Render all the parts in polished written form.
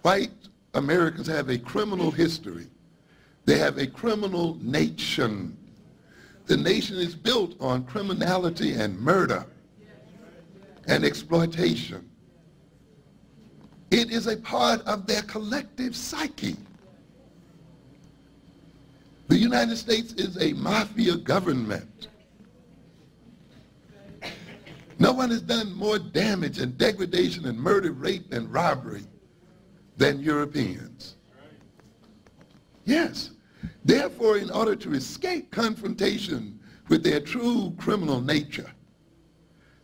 white Americans have a criminal history. They have a criminal nation. The nation is built on criminality and murder and exploitation. It is a part of their collective psyche. The United States is a mafia government. No one has done more damage and degradation and murder, rape, and robbery than Europeans. Yes. Therefore, in order to escape confrontation with their true criminal nature,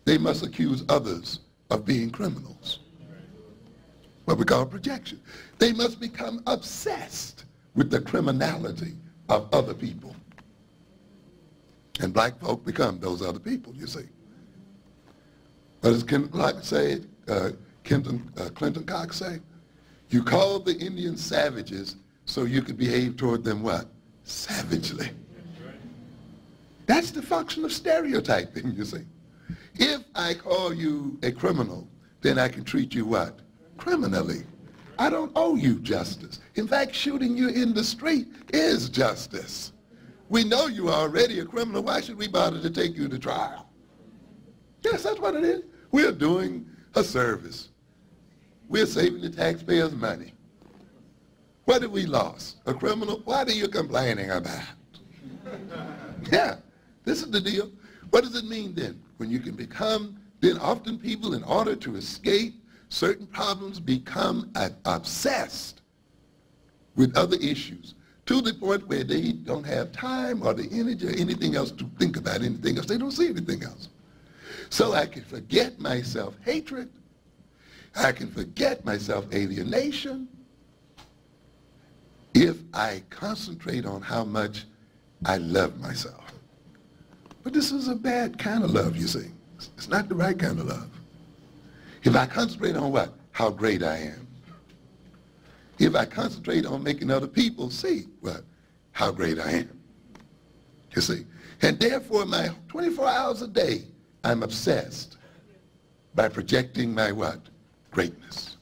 they must accuse others of being criminals. What we call projection. They must become obsessed with the criminality of other people. And black folk become those other people, you see. What does Clinton Cox say? You called the Indians savages so you could behave toward them what? Savagely. That's the function of stereotyping, you see. If I call you a criminal, then I can treat you what? Criminally. I don't owe you justice. In fact, shooting you in the street is justice. We know you are already a criminal. Why should we bother to take you to trial? Yes, that's what it is. We're doing a service. We're saving the taxpayers' money. What have we lost? A criminal? What are you complaining about? Yeah, this is the deal. What does it mean then? When you can become, then often people, in order to escape certain problems, become obsessed with other issues to the point where they don't have time or the energy or anything else to think about anything else. They don't see anything else. So I can forget my self-hatred. I can forget my self-alienation if I concentrate on how much I love myself. But this is a bad kind of love, you see. It's not the right kind of love. If I concentrate on what? How great I am. If I concentrate on making other people see what? How great I am. You see. And therefore, my 24 hours a day, I'm obsessed by projecting my what? Greatness.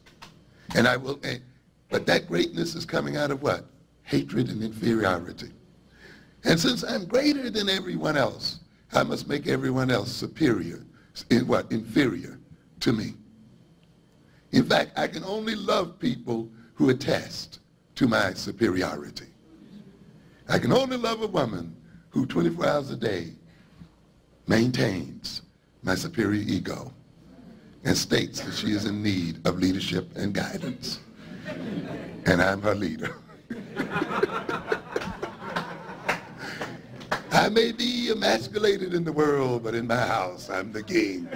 And I will, but that greatness is coming out of what? Hatred and inferiority. And since I'm greater than everyone else, I must make everyone else superior, in what? Inferior to me. In fact, I can only love people who attest to my superiority. I can only love a woman who 24 hours a day maintains my superior ego and states that she is in need of leadership and guidance. And I'm her leader. I may be emasculated in the world, but in my house, I'm the king.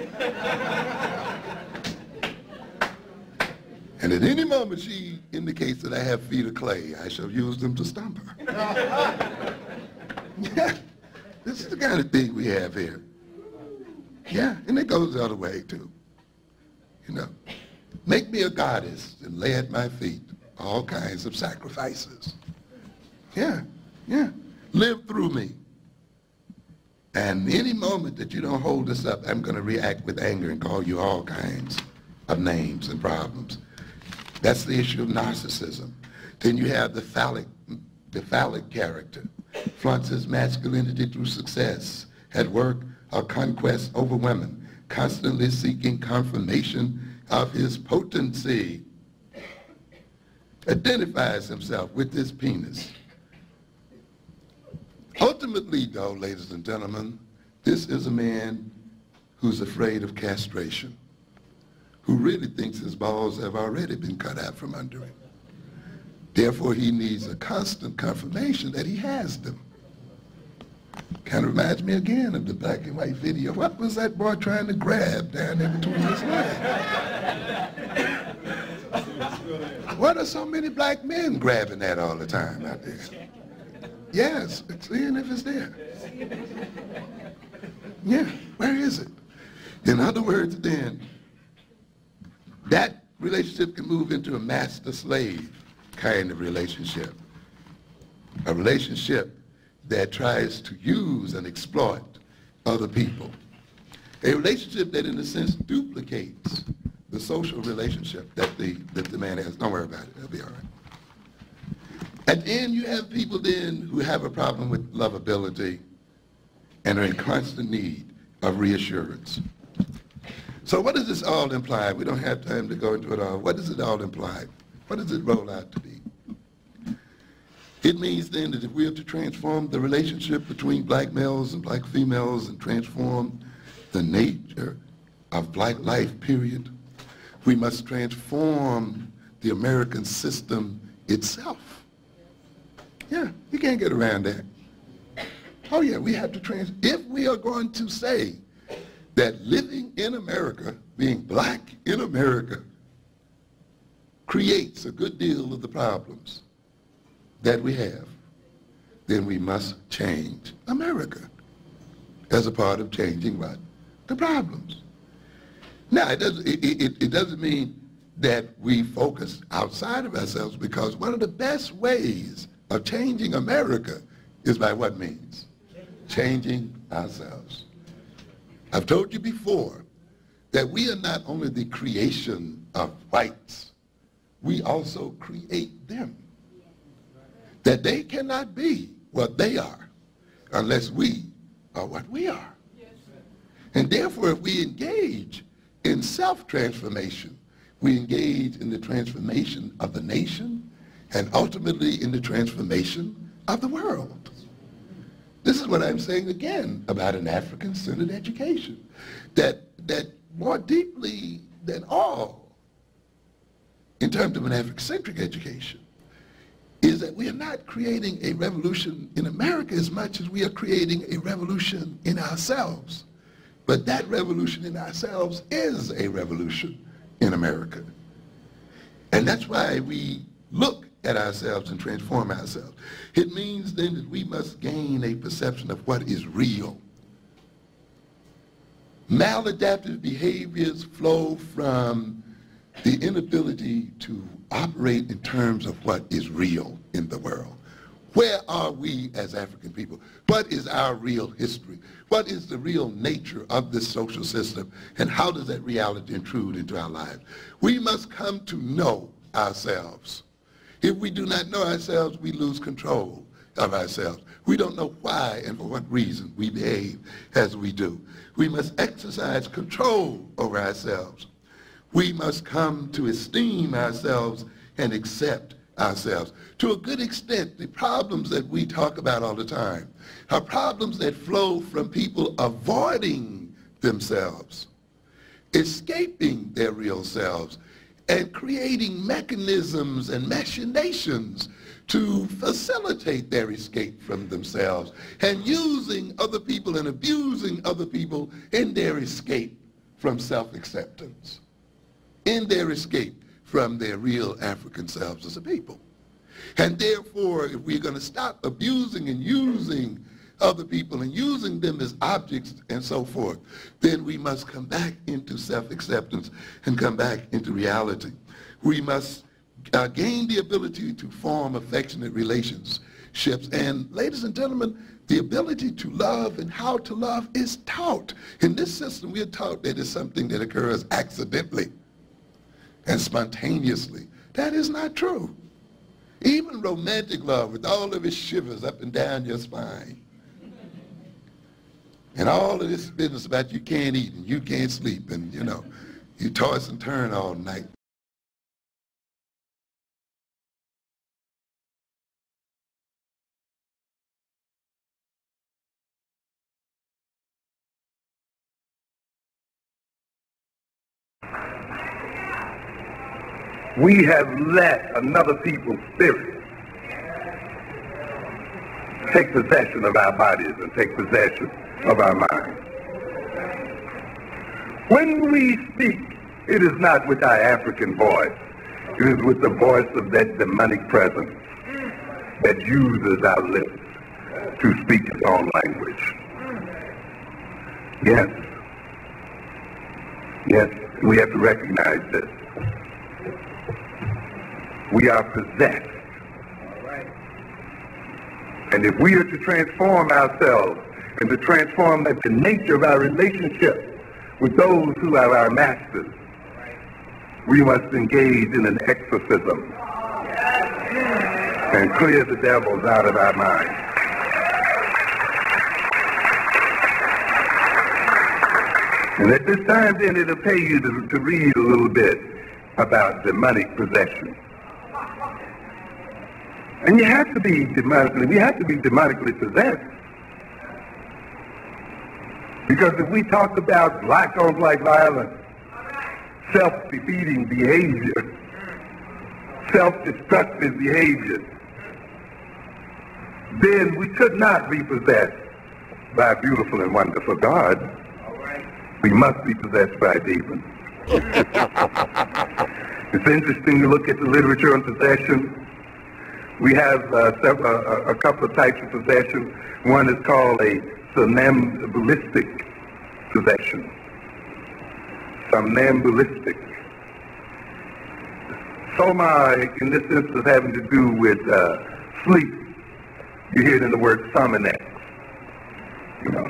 And at any moment she indicates that I have feet of clay, I shall use them to stomp her. Yeah, this is the kind of thing we have here. Yeah, and it goes the other way too. You know, make me a goddess and lay at my feet all kinds of sacrifices. Yeah, yeah, live through me. And any moment that you don't hold this up, I'm going to react with anger and call you all kinds of names and problems. That's the issue of narcissism. Then you have the phallic character, flaunts his masculinity through success at work or conquest over women, constantly seeking confirmation of his potency, identifies himself with his penis. Ultimately, though, ladies and gentlemen, this is a man who's afraid of castration, who really thinks his balls have already been cut out from under him. Therefore, he needs a constant confirmation that he has them. Kind of reminds me again of the black and white video. What was that boy trying to grab down there between his legs? What are so many black men grabbing that all the time out there? Yes, seeing if it's there. Yeah, where is it? In other words, then, that relationship can move into a master-slave kind of relationship. A relationship that tries to use and exploit other people. A relationship that, in a sense, duplicates the the social relationship that the man has. Don't worry about it. It'll be all right. At the end, you have people then who have a problem with lovability and are in constant need of reassurance. So what does this all imply? We don't have time to go into it all. What does it all imply? What does it roll out to be? It means then that if we are to transform the relationship between black males and black females and transform the nature of black life, period, we must transform the American system itself. Yeah, you can't get around that. Oh yeah, we have to if we are going to say that living in America, being black in America, creates a good deal of the problems that we have, then we must change America as a part of changing what? The problems. Now, it doesn't mean that we focus outside of ourselves, because one of the best ways of changing America is by what means? Changing ourselves. I've told you before that we are not only the creation of whites, we also create them. That they cannot be what they are unless we are what we are. And therefore, if we engage in self-transformation, we engage in the transformation of the nation and ultimately in the transformation of the world. This is what I'm saying again about an African-centered education. That more deeply than all, in terms of an African-centric education, is that we are not creating a revolution in America as much as we are creating a revolution in ourselves. But that revolution in ourselves is a revolution in America. And that's why we look at ourselves and transform ourselves. It means then that we must gain a perception of what is real. Maladaptive behaviors flow from the inability to operate in terms of what is real in the world. Where are we as African people? What is our real history? What is the real nature of this social system? And how does that reality intrude into our lives? We must come to know ourselves. If we do not know ourselves, we lose control of ourselves. We don't know why and for what reason we behave as we do. We must exercise control over ourselves. We must come to esteem ourselves and accept ourselves. To a good extent, the problems that we talk about all the time are problems that flow from people avoiding themselves, escaping their real selves, and creating mechanisms and machinations to facilitate their escape from themselves, and using other people and abusing other people in their escape from self-acceptance, in their escape from their real African selves as a people. And therefore, if we're going to stop abusing and using other people and using them as objects and so forth, then we must come back into self-acceptance and come back into reality. We must gain the ability to form affectionate relationships. And ladies and gentlemen, the ability to love and how to love is taught. In this system, we are taught that it's something that occurs accidentally and spontaneously. That is not true. Even romantic love, with all of its shivers up and down your spine, and all of this business about you can't eat and you can't sleep and, you know, you toss and turn all night. We have let another people's spirit take possession of our bodies and take possession of our minds. When we speak, it is not with our African voice. It is with the voice of that demonic presence that uses our lips to speak its own language. Yes. Yes, we have to recognize this. We are possessed. And if we are to transform ourselves and to transform the nature of our relationship with those who are our masters, we must engage in an exorcism and clear the devils out of our minds. And at this time, then, it'll pay you to read a little bit about demonic possession. And we have to be demonically possessed. Because if we talk about black-on-black violence, self-defeating behavior, self-destructive behavior, then we could not be possessed by a beautiful and wonderful God. We must be possessed by demons. It's interesting to look at the literature on possession. We have a couple of types of possession. One is called a somnambulistic possession. Somnambulistic. Soma, in this instance, having to do with sleep. You hear it in the word somninex. You know,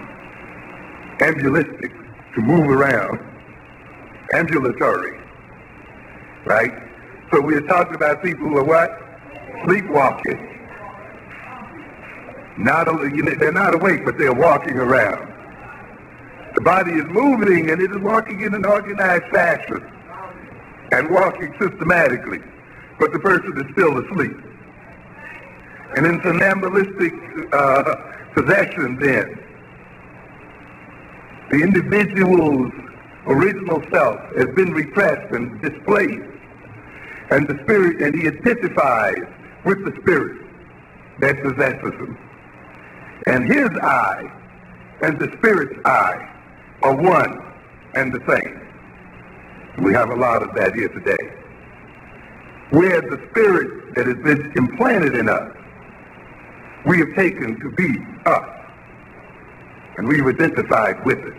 ambulistic, to move around. Ambulatory, right? So we're talking about people who are what? Sleepwalking. They're not awake, but they're walking around. The body is moving, and it is walking in an organized fashion and walking systematically, but the person is still asleep. And in somnambulistic possession, then, the individual's original self has been repressed and displaced, and the spirit, and he identifies with the spirit that possesses him. And his I and the spirit's I are one and the same. We have a lot of that here today. Where the spirit that has been implanted in us, we have taken to be us, and we've identified with it.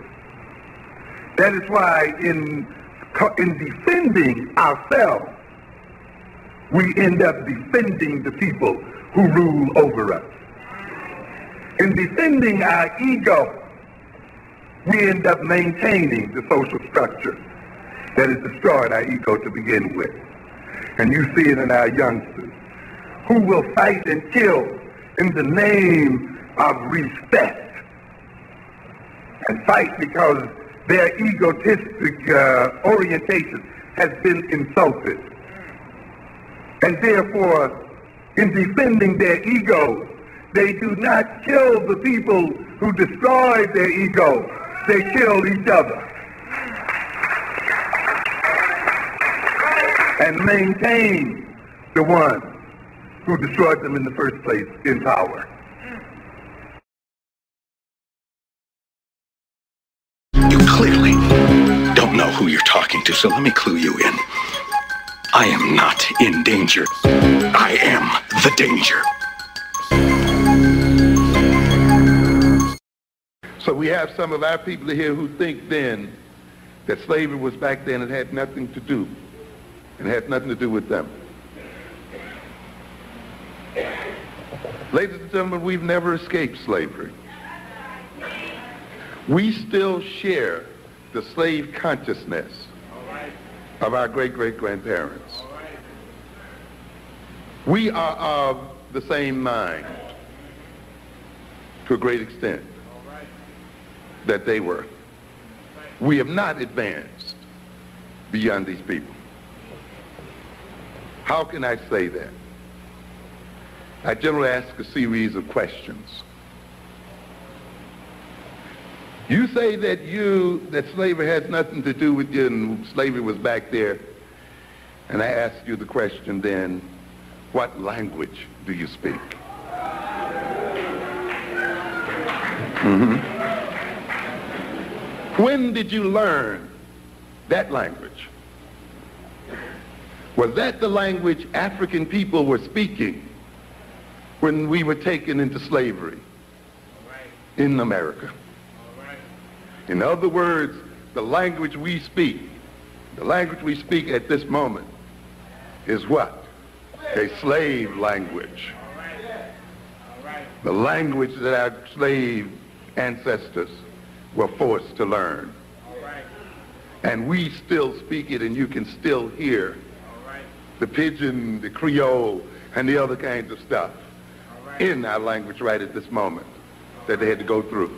That is why in defending ourselves, we end up defending the people who rule over us. In defending our ego, we end up maintaining the social structure that has destroyed our ego to begin with. And you see it in our youngsters, who will fight and kill in the name of respect, and fight because their egotistic orientation has been insulted. And therefore, in defending their ego, they do not kill the people who destroyed their ego. They kill each other. And maintain the one who destroyed them in the first place in power. You clearly don't know who you're talking to, so let me clue you in. I am not in danger. I am the danger. So we have some of our people here who think then that slavery was back then and had nothing to do, and had nothing to do with them. Ladies and gentlemen, we've never escaped slavery. We still share the slave consciousness of our great-great-grandparents. We are of the same mind to a great extent that they were. We have not advanced beyond these people. How can I say that? I generally ask a series of questions. You say that slavery has nothing to do with you and slavery was back there. And I ask you the question then, what language do you speak? When did you learn that language? Was that the language African people were speaking when we were taken into slavery in America? In other words, the language we speak at this moment is what? A slave language. The language that our slave ancestors were forced to learn. And we still speak it, and you can still hear the pidgin, the Creole, and the other kinds of stuff in our language right at this moment that they had to go through.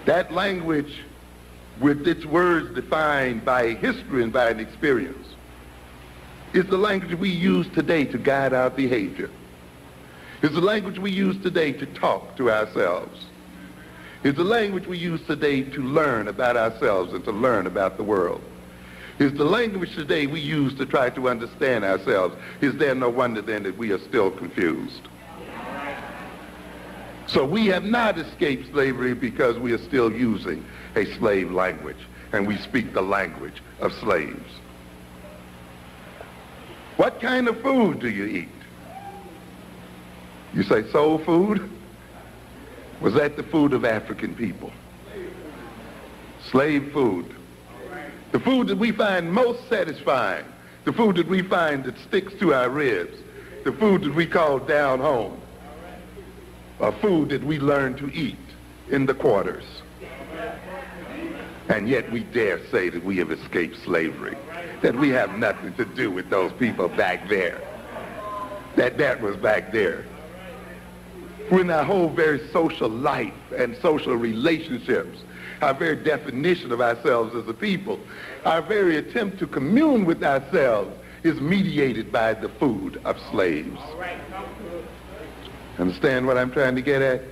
That language, with its words defined by history and by an experience, is the language we use today to guide our behavior. It's the language we use today to talk to ourselves. It's the language we use today to learn about ourselves and to learn about the world. It's the language today we use to try to understand ourselves. Is there no wonder then that we are still confused? So we have not escaped slavery because we are still using a slave language, and we speak the language of slaves. What kind of food do you eat? You say soul food? Was that the food of African people? Slave food. The food that we find most satisfying, the food that we find that sticks to our ribs, the food that we call down home, a food that we learn to eat in the quarters. And yet we dare say that we have escaped slavery, that we have nothing to do with those people back there, that was back there. When our whole very social life and social relationships, our very definition of ourselves as a people, our very attempt to commune with ourselves is mediated by the food of slaves. Understand what I'm trying to get at?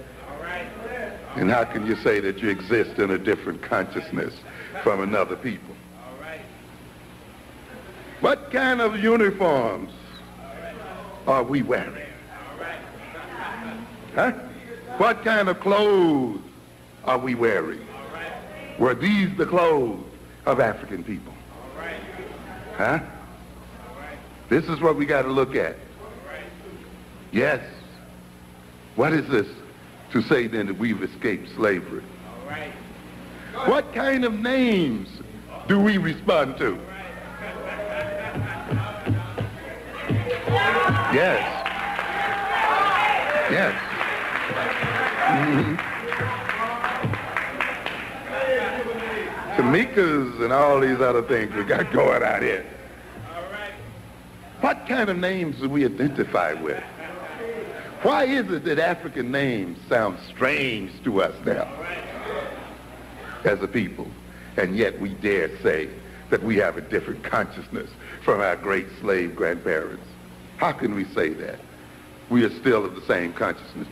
And how can you say that you exist in a different consciousness from another people? What kind of uniforms are we wearing? Huh? What kind of clothes are we wearing? Were these the clothes of African people? Huh? This is what we got to look at. Yes. What is this to say then that we've escaped slavery? What kind of names do we respond to? Yes. Yes. Tamikas and all these other things we got going out here. What kind of names do we identify with? Why is it that African names sound strange to us now as a people, and yet we dare say that we have a different consciousness from our great slave grandparents? How can we say that? We are still of the same consciousness,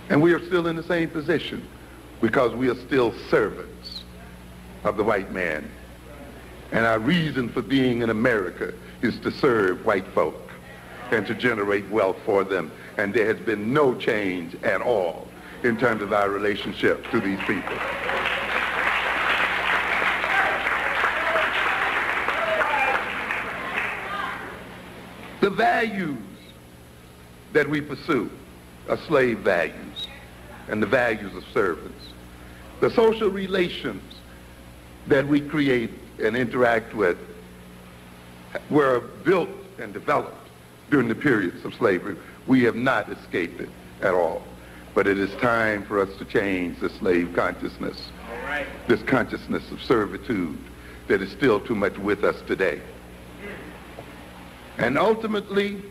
and we are still in the same position because we are still servants of the white man. And our reason for being in America is to serve white folk and to generate wealth for them. And there has been no change at all in terms of our relationship to these people. The values that we pursue are slave values and the values of servants. The social relations that we create and interact with were built and developed during the periods of slavery. We have not escaped it at all. But it is time for us to change the slave consciousness, this consciousness of servitude that is still too much with us today. And ultimately,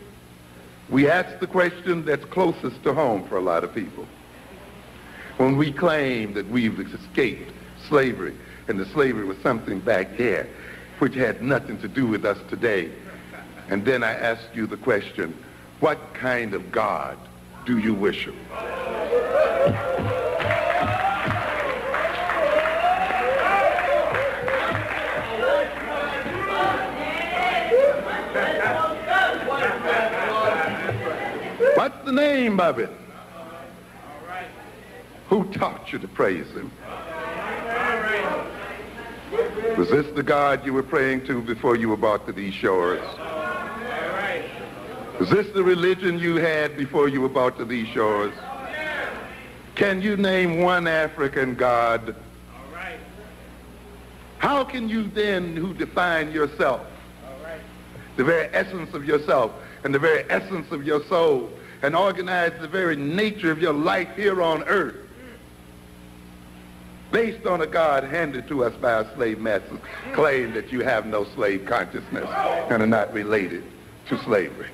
we ask the question that's closest to home for a lot of people. When we claim that we've escaped slavery, and the slavery was something back there which had nothing to do with us today. And then I ask you the question, what kind of God do you worship? What's the name of it? Who taught you to praise him? Was this the God you were praying to before you were brought to these shores? Was this the religion you had before you were brought to these shores? Can you name one African God? How can you then, who define yourself, the very essence of yourself and the very essence of your soul, and organize the very nature of your life here on earth, based on a God handed to us by our slave masters, claim that you have no slave consciousness and are not related to slavery.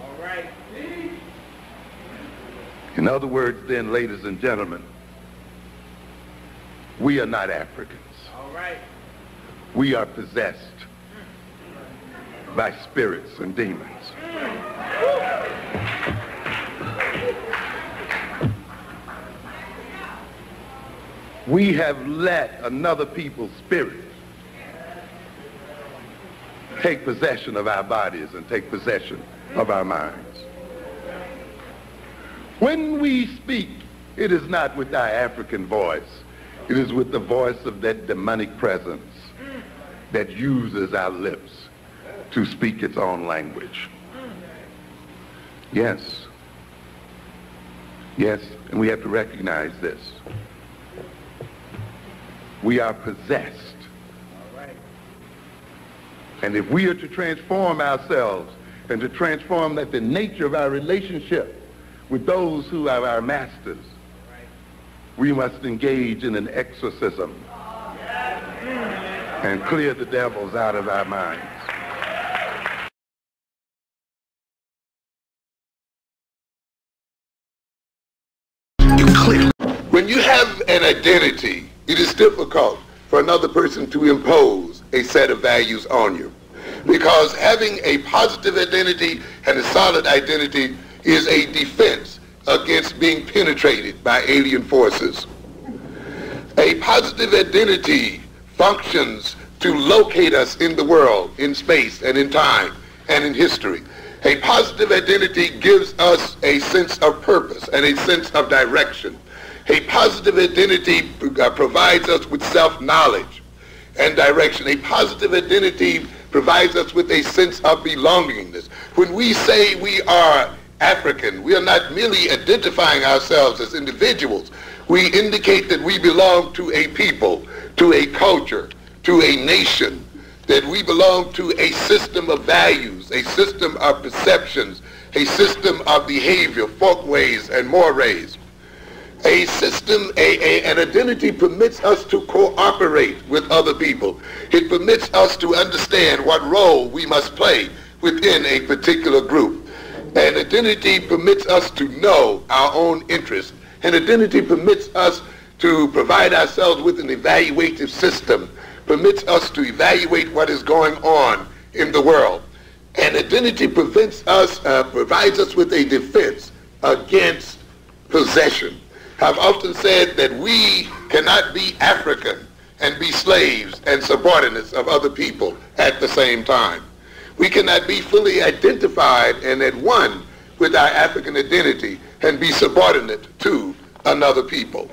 All right. In other words, then, ladies and gentlemen, we are not Africans. All right. We are possessed by spirits and demons. We have let another people's spirit take possession of our bodies and take possession of our minds. When we speak, it is not with our African voice. It is with the voice of that demonic presence that uses our lips to speak its own language. Yes. Yes, and we have to recognize this. We are possessed. And if we are to transform ourselves and to transform that the nature of our relationship with those who are our masters, we must engage in an exorcism and clear the devils out of our minds. When you have an identity, it is difficult for another person to impose a set of values on you. Because having a positive identity and a solid identity is a defense against being penetrated by alien forces. A positive identity functions to locate us in the world, in space and in time and in history. A positive identity gives us a sense of purpose and a sense of direction. A positive identity provides us with self-knowledge and direction. A positive identity provides us with a sense of belongingness. When we say we are African, we are not merely identifying ourselves as individuals. We indicate that we belong to a people, to a culture, to a nation, that we belong to a system of values, a system of perceptions, a system of behavior, folkways and mores. A system, an identity permits us to cooperate with other people. It permits us to understand what role we must play within a particular group. An identity permits us to know our own interests. An identity permits us to provide ourselves with an evaluative system, permits us to evaluate what is going on in the world. An identity provides us with a defense against possession. I've often said that we cannot be African and be slaves and subordinates of other people at the same time. We cannot be fully identified and at one with our African identity and be subordinate to another people.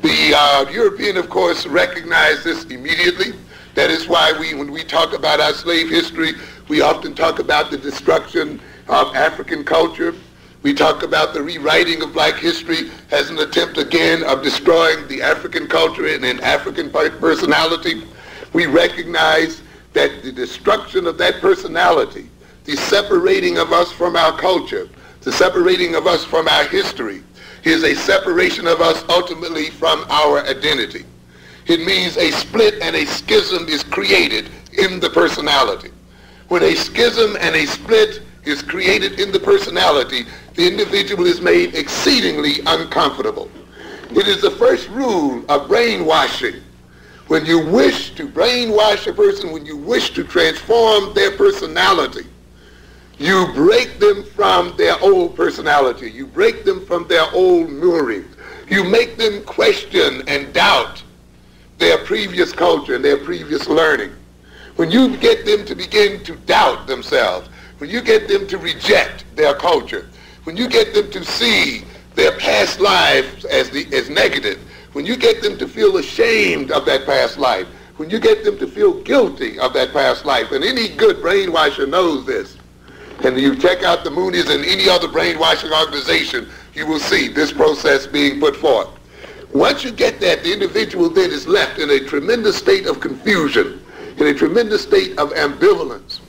The European, of course, recognized this immediately. That is why when we talk about our slave history, we often talk about the destruction of African culture. We talk about the rewriting of black history as an attempt again of destroying the African culture and an African personality. We recognize that the destruction of that personality, the separating of us from our culture, the separating of us from our history, is a separation of us ultimately from our identity. It means a split and a schism is created in the personality. When a schism and a split is created in the personality, the individual is made exceedingly uncomfortable. It is the first rule of brainwashing. When you wish to brainwash a person, when you wish to transform their personality, you break them from their old personality. You break them from their old moorings. You make them question and doubt their previous culture and their previous learning. When you get them to begin to doubt themselves, when you get them to reject their culture, when you get them to see their past lives as negative, when you get them to feel ashamed of that past life, when you get them to feel guilty of that past life, and any good brainwasher knows this, and you check out the Moonies and any other brainwashing organization, you will see this process being put forth. Once you get that, the individual then is left in a tremendous state of confusion, in a tremendous state of ambivalence.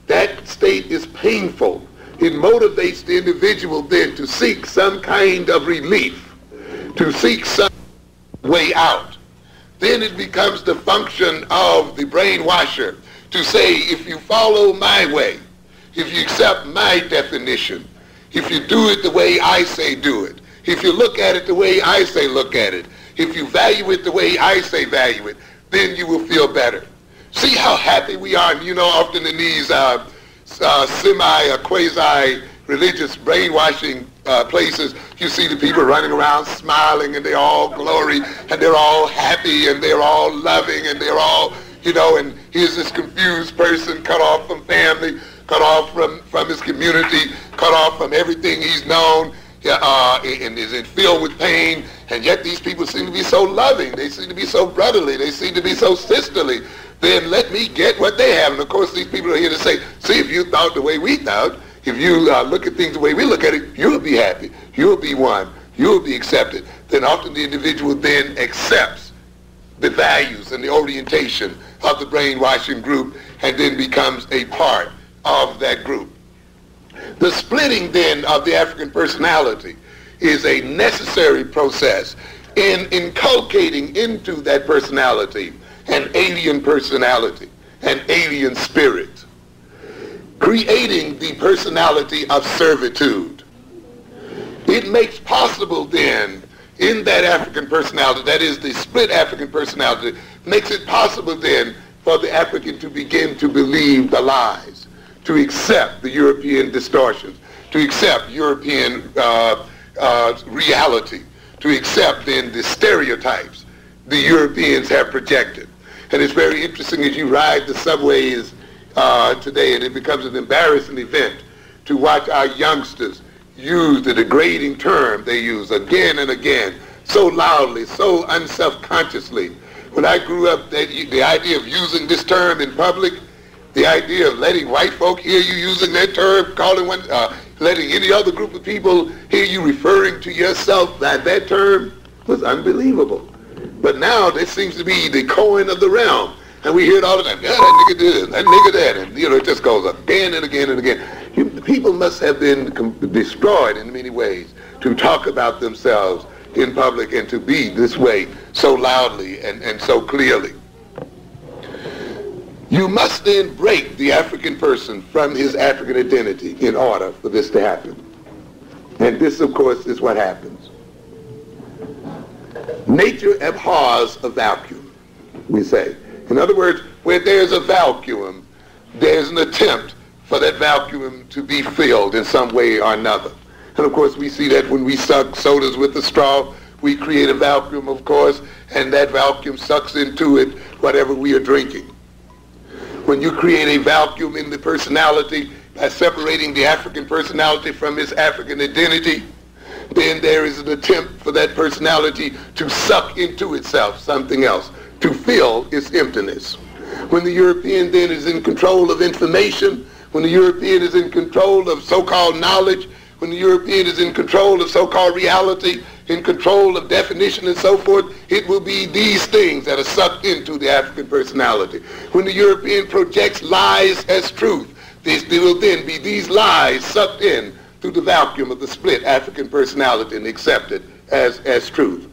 That state is painful. It motivates the individual then to seek some kind of relief, to seek some way out. Then it becomes the function of the brainwasher to say, if you follow my way, if you accept my definition, if you do it the way I say do it, if you look at it the way I say look at it, if you value it the way I say value it, then you will feel better. See how happy we are. You know, often in these semi or quasi-religious brainwashing places, you see the people running around smiling, and they're all glory, and they're all happy, and they're all loving, and they're all, you know, and here's this confused person cut off from family, cut off from his community, cut off from everything he's known, and is filled with pain, and yet these people seem to be so loving, they seem to be so brotherly, they seem to be so sisterly. Then let me get what they have. And of course these people are here to say, see, if you thought the way we thought, if you look at things the way we look at it, you'll be happy, you'll be one, you'll be accepted. Then often the individual then accepts the values and the orientation of the brainwashing group and then becomes a part of that group. The splitting then of the African personality is a necessary process in inculcating into that personality an alien personality, an alien spirit, creating the personality of servitude. It makes possible then in that African personality, that is the split African personality, makes it possible then for the African to begin to believe the lies, to accept the European distortions, to accept European reality, to accept then the stereotypes the Europeans have projected. And it's very interesting as you ride the subways today, and it becomes an embarrassing event to watch our youngsters use the degrading term they use again and again, so loudly, so unself-consciously. When I grew up, the idea of using this term in public, the idea of letting white folk hear you using that term, calling one, letting any other group of people hear you referring to yourself by that term was unbelievable. But now this seems to be the coin of the realm. And we hear it all the time. Yeah, that nigga did, that nigga that. And, you know, it just goes again and again and again. People must have been destroyed in many ways to talk about themselves in public and to be this way so loudly and so clearly. You must then break the African person from his African identity in order for this to happen. And this, of course, is what happens. Nature abhors a vacuum, we say. In other words, where there's a vacuum, there's an attempt for that vacuum to be filled in some way or another. And of course, we see that when we suck sodas with a straw, we create a vacuum, of course, and that vacuum sucks into it whatever we are drinking. When you create a vacuum in the personality by separating the African personality from its African identity, then there is an attempt for that personality to suck into itself something else, to fill its emptiness. When the European then is in control of information, when the European is in control of so-called knowledge, when the European is in control of so-called reality, in control of definition and so forth, it will be these things that are sucked into the African personality. When the European projects lies as truth, there will then be these lies sucked in through the vacuum of the split African personality and accepted as truth.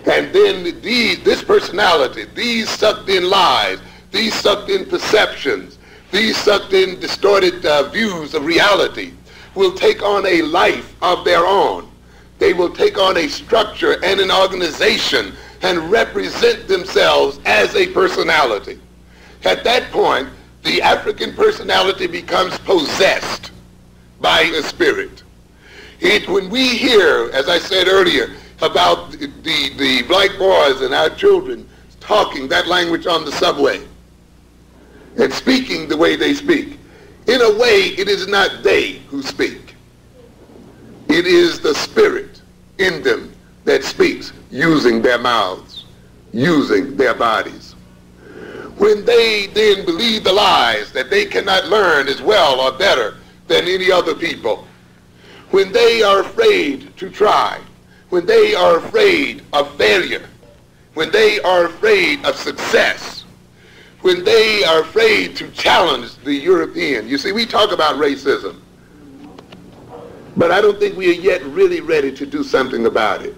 And then this personality, these sucked in lies, these sucked in perceptions, these sucked in distorted views of reality will take on a life of their own. They will take on a structure and an organization and represent themselves as a personality. At that point, the African personality becomes possessed by a spirit. When we hear, as I said earlier, about the black boys and our children talking that language on the subway and speaking the way they speak, in a way it is not they who speak. It is the spirit in them that speaks using their mouths, using their bodies. When they then believe the lies that they cannot learn as well or better than any other people, when they are afraid to try, when they are afraid of failure, when they are afraid of success, when they are afraid to challenge the European. You see, we talk about racism, but I don't think we are yet really ready to do something about it.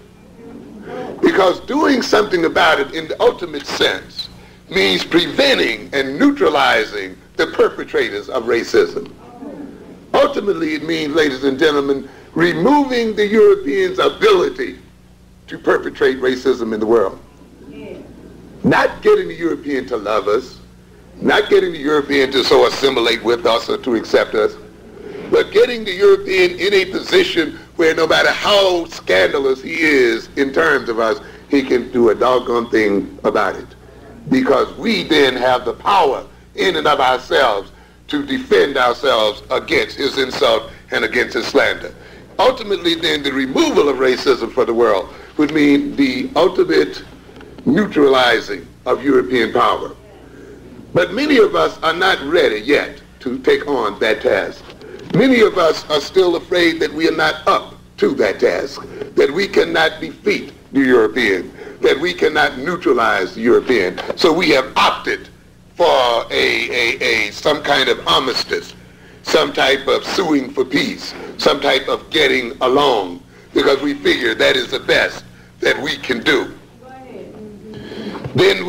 Because doing something about it in the ultimate sense means preventing and neutralizing the perpetrators of racism. Ultimately, it means, ladies and gentlemen, removing the Europeans' ability to perpetrate racism in the world. Not getting the European to love us, not getting the European to so assimilate with us or to accept us, but getting the European in a position where no matter how scandalous he is in terms of us, he can do a doggone thing about it. Because we then have the power in and of ourselves to defend ourselves against his insult and against his slander. Ultimately, then, the removal of racism for the world would mean the ultimate neutralizing of European power. But many of us are not ready yet to take on that task. Many of us are still afraid that we are not up to that task, that we cannot defeat the European, that we cannot neutralize the European. So we have opted for some kind of armistice, some type of suing for peace, some type of getting along, because we figure that is the best that we can do. Then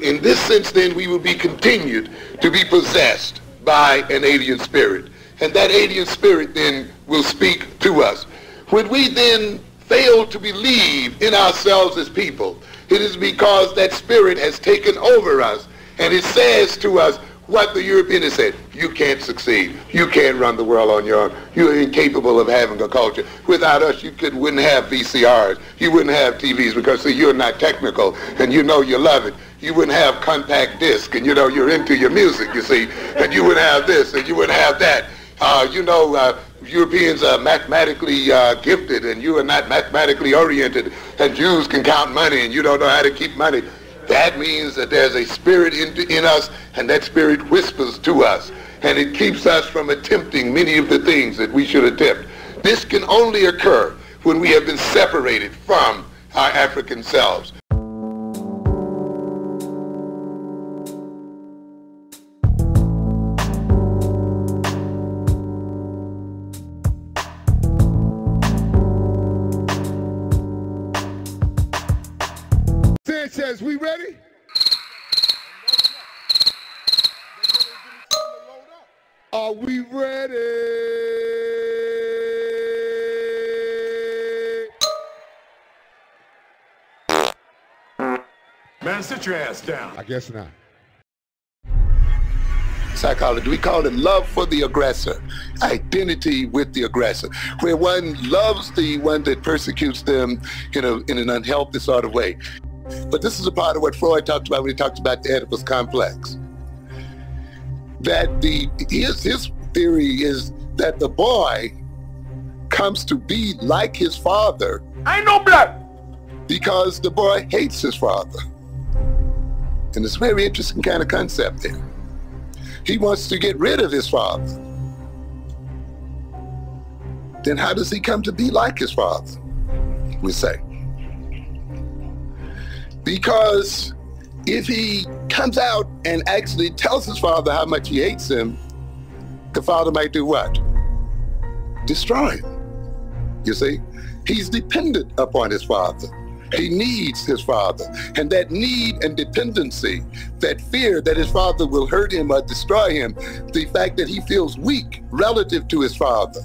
in this sense, then we will be continued to be possessed by an alien spirit. And that alien spirit then will speak to us. When we then fail to believe in ourselves as people, it is because that spirit has taken over us, and it says to us what the European has said: you can't succeed, you can't run the world on your own, you're incapable of having a culture. Without us, you wouldn't have VCRs, you wouldn't have TVs, because see, you're not technical, and you know you love it. You wouldn't have compact disc, and you know you're into your music, you see, and you wouldn't have this, and you wouldn't have that. Europeans are mathematically gifted, and you are not mathematically oriented, and Jews can count money, and you don't know how to keep money. That means that there's a spirit in us, and that spirit whispers to us, and it keeps us from attempting many of the things that we should attempt. This can only occur when we have been separated from our African selves. Sanchez, we ready? Are we ready? Man, sit your ass down. I guess not. Psychology, we call it love for the aggressor, identity with the aggressor, where one loves the one that persecutes them in an unhealthy sort of way. But this is a part of what Freud talked about when he talked about the Oedipus complex. That his theory is that the boy comes to be like his father. I ain't no black. Because the boy hates his father. And it's a very interesting kind of concept there. He wants to get rid of his father. Then how does he come to be like his father, we say? Because if he comes out and actually tells his father how much he hates him, the father might do what? Destroy him. You see? He's dependent upon his father. He needs his father. And that need and dependency, that fear that his father will hurt him or destroy him, the fact that he feels weak relative to his father,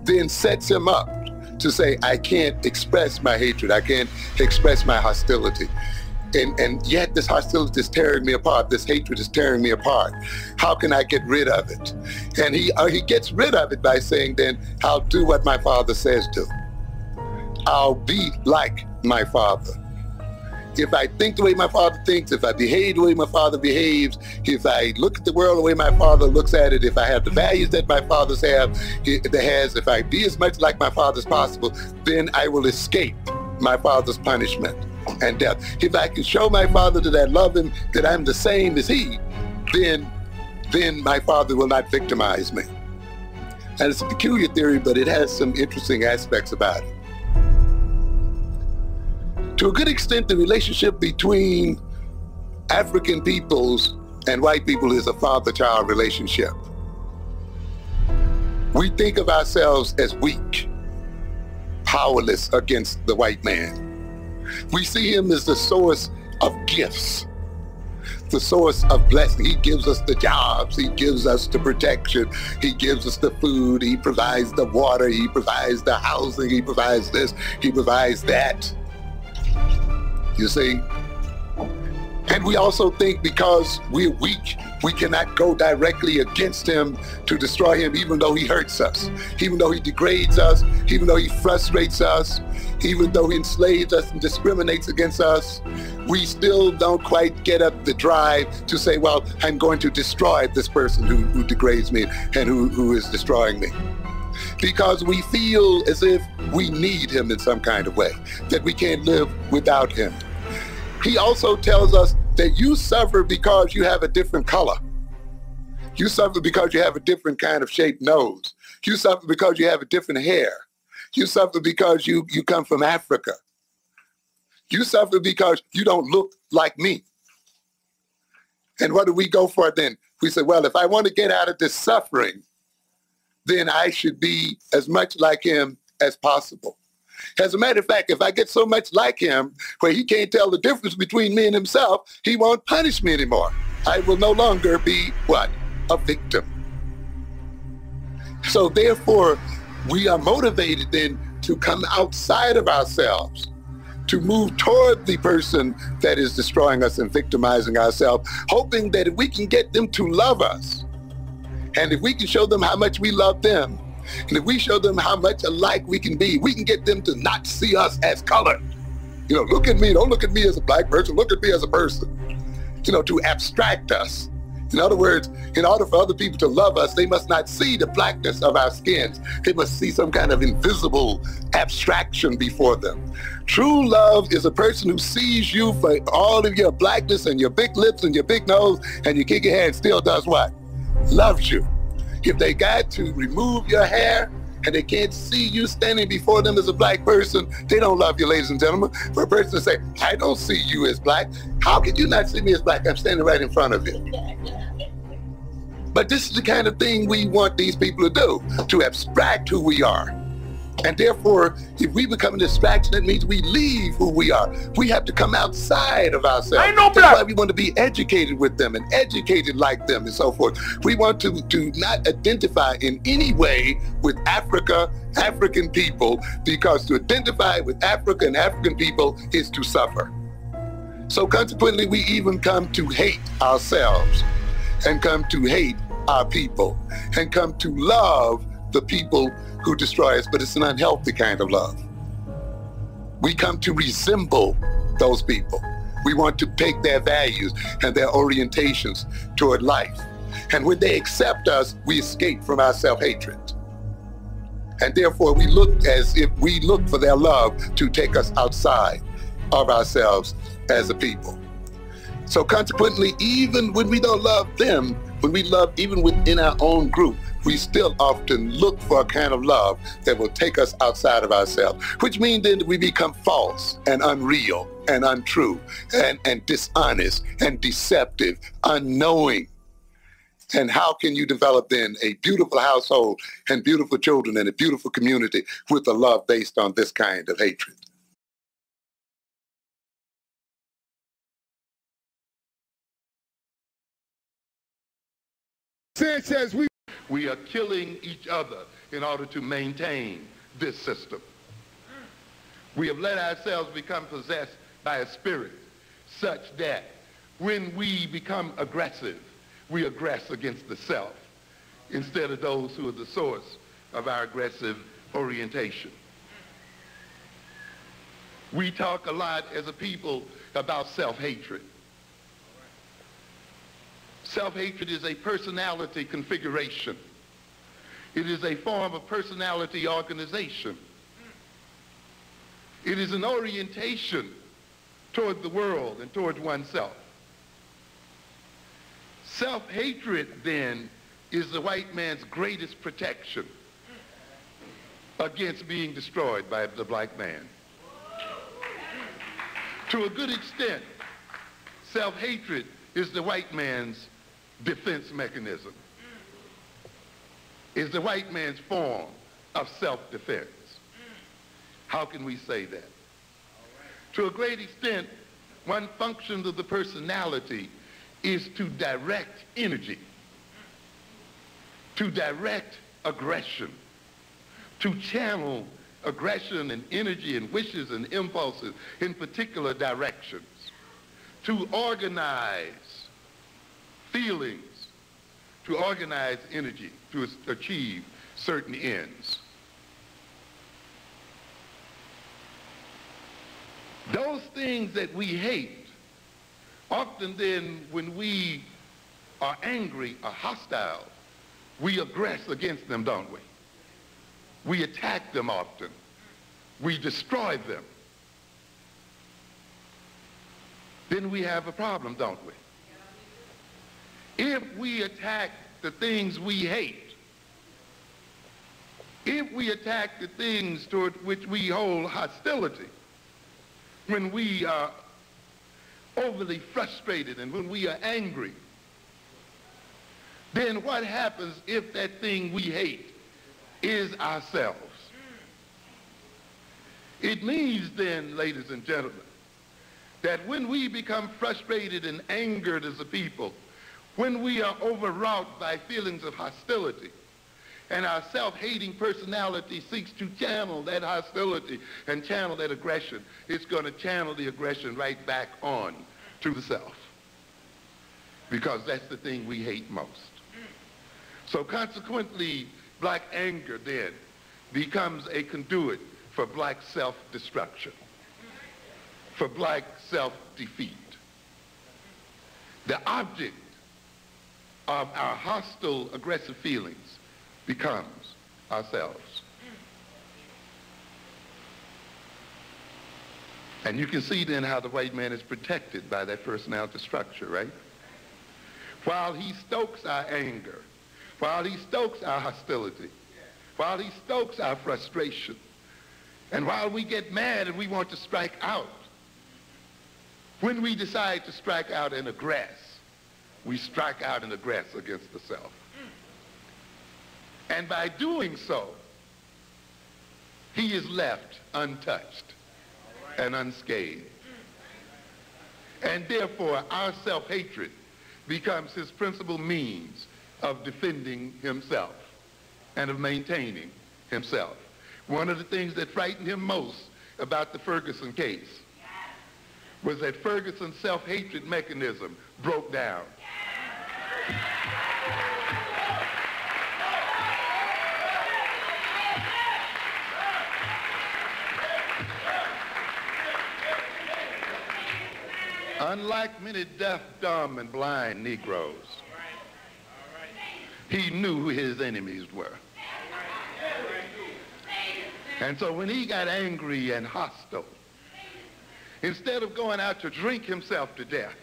then sets him up to say, I can't express my hatred, I can't express my hostility. And yet this hostility is tearing me apart, this hatred is tearing me apart. How can I get rid of it? And he gets rid of it by saying then, I'll do what my father says do. I'll be like my father. If I think the way my father thinks, if I behave the way my father behaves, if I look at the world the way my father looks at it, if I have the values that my father has, if I be as much like my father as possible, then I will escape my father's punishment and death. If I can show my father that I love him, that I'm the same as he, then my father will not victimize me. And it's a peculiar theory, but it has some interesting aspects about it. To a good extent, the relationship between African peoples and white people is a father-child relationship. We think of ourselves as weak, powerless against the white man. We see him as the source of gifts, the source of blessing. He gives us the jobs. He gives us the protection. He gives us the food. He provides the water. He provides the housing. He provides this. He provides that. You see? And we also think because we're weak, we cannot go directly against him to destroy him, even though he hurts us, even though he degrades us, even though he frustrates us, even though he enslaves us and discriminates against us. We still don't quite get up the drive to say, well, I'm going to destroy this person who degrades me and who is destroying me. Because we feel as if we need him in some kind of way, that we can't live without him. He also tells us that you suffer because you have a different color. You suffer because you have a different kind of shaped nose. You suffer because you have a different hair. You suffer because you come from Africa. You suffer because you don't look like me. And what do we go for then? We say, well, if I want to get out of this suffering, then I should be as much like him as possible. As a matter of fact, if I get so much like him where he can't tell the difference between me and himself, he won't punish me anymore. I will no longer be, what? A victim. So therefore, we are motivated then to come outside of ourselves, to move toward the person that is destroying us and victimizing ourselves, hoping that if we can get them to love us, and if we can show them how much we love them, and if we show them how much alike we can be, we can get them to not see us as color. You know, look at me, don't look at me as a black person, look at me as a person. You know, to abstract us. In other words, in order for other people to love us, they must not see the blackness of our skins. They must see some kind of invisible abstraction before them. True love is a person who sees you for all of your blackness and your big lips and your big nose and your kick your hair and still does what? Loves you. If they got to remove your hair and they can't see you standing before them as a black person, they don't love you, ladies and gentlemen. For a person to say, I don't see you as black, how can you not see me as black? I'm standing right in front of you. But this is the kind of thing we want these people to do, to abstract who we are. And therefore, if we become an distraction, that means we leave who we are. We have to come outside of ourselves. That's why we want to be educated with them and educated like them and so forth. We want to not identify in any way with Africa, African people, because to identify with Africa and African people is to suffer. So consequently, we even come to hate ourselves and come to hate our people and come to love the people who destroy us, but it's an unhealthy kind of love. We come to resemble those people. We want to take their values and their orientations toward life. And when they accept us, we escape from our self-hatred. And therefore, we look as if we look for their love to take us outside of ourselves as a people. So consequently, even when we don't love them, when we love even within our own group, we still often look for a kind of love that will take us outside of ourselves, which means then we become false and unreal and untrue and dishonest and deceptive, unknowing. And how can you develop then a beautiful household and beautiful children and a beautiful community with a love based on this kind of hatred? Sanchez, we are killing each other in order to maintain this system. We have let ourselves become possessed by a spirit such that when we become aggressive, we aggress against the self instead of those who are the source of our aggressive orientation. We talk a lot as a people about self-hatred. Self-hatred is a personality configuration. It is a form of personality organization. It is an orientation toward the world and toward oneself. Self-hatred, then, is the white man's greatest protection against being destroyed by the black man. To a good extent, self-hatred is the white man's defense mechanism, is the white man's form of self-defense. How can we say that? To a great extent, one function of the personality is to direct energy, to direct aggression, to channel aggression and energy and wishes and impulses in particular directions, to organize feelings, to organize energy, to achieve certain ends. Those things that we hate, often then when we are angry or hostile, we aggress against them, don't we? We attack them often. We destroy them. Then we have a problem, don't we? If we attack the things we hate, if we attack the things toward which we hold hostility, when we are overly frustrated and when we are angry, then what happens if that thing we hate is ourselves? It means then, ladies and gentlemen, that when we become frustrated and angered as a people, when we are overwrought by feelings of hostility, and our self-hating personality seeks to channel that hostility and channel that aggression, it's going to channel the aggression right back on to the self, because that's the thing we hate most. So consequently, black anger then becomes a conduit for black self-destruction, for black self-defeat. The object of our hostile, aggressive feelings becomes ourselves. And you can see then how the white man is protected by that personality structure, right? While he stokes our anger, while he stokes our hostility, while he stokes our frustration, and while we get mad and we want to strike out, when we decide to strike out and aggress, we strike out and aggress against the self. And by doing so, he is left untouched and unscathed. And therefore, our self-hatred becomes his principal means of defending himself and of maintaining himself. One of the things that frightened him most about the Ferguson case was that Ferguson's self-hatred mechanism broke down. Unlike many deaf, dumb, and blind Negroes, he knew who his enemies were. And so when he got angry and hostile, instead of going out to drink himself to death,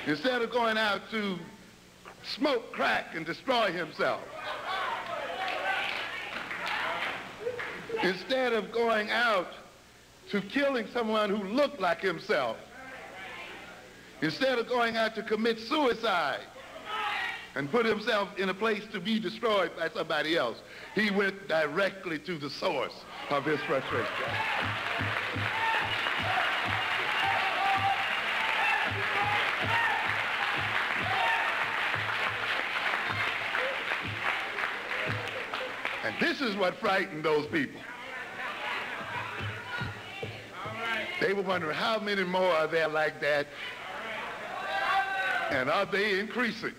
instead of going out to smoke crack and destroy himself, instead of going out to killing someone who looked like himself, instead of going out to commit suicide and put himself in a place to be destroyed by somebody else, he went directly to the source of his frustration. And this is what frightened those people. They were wondering, how many more are there like that? And are they increasing?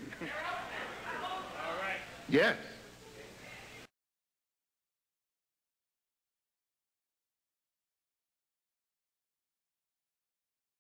Yes.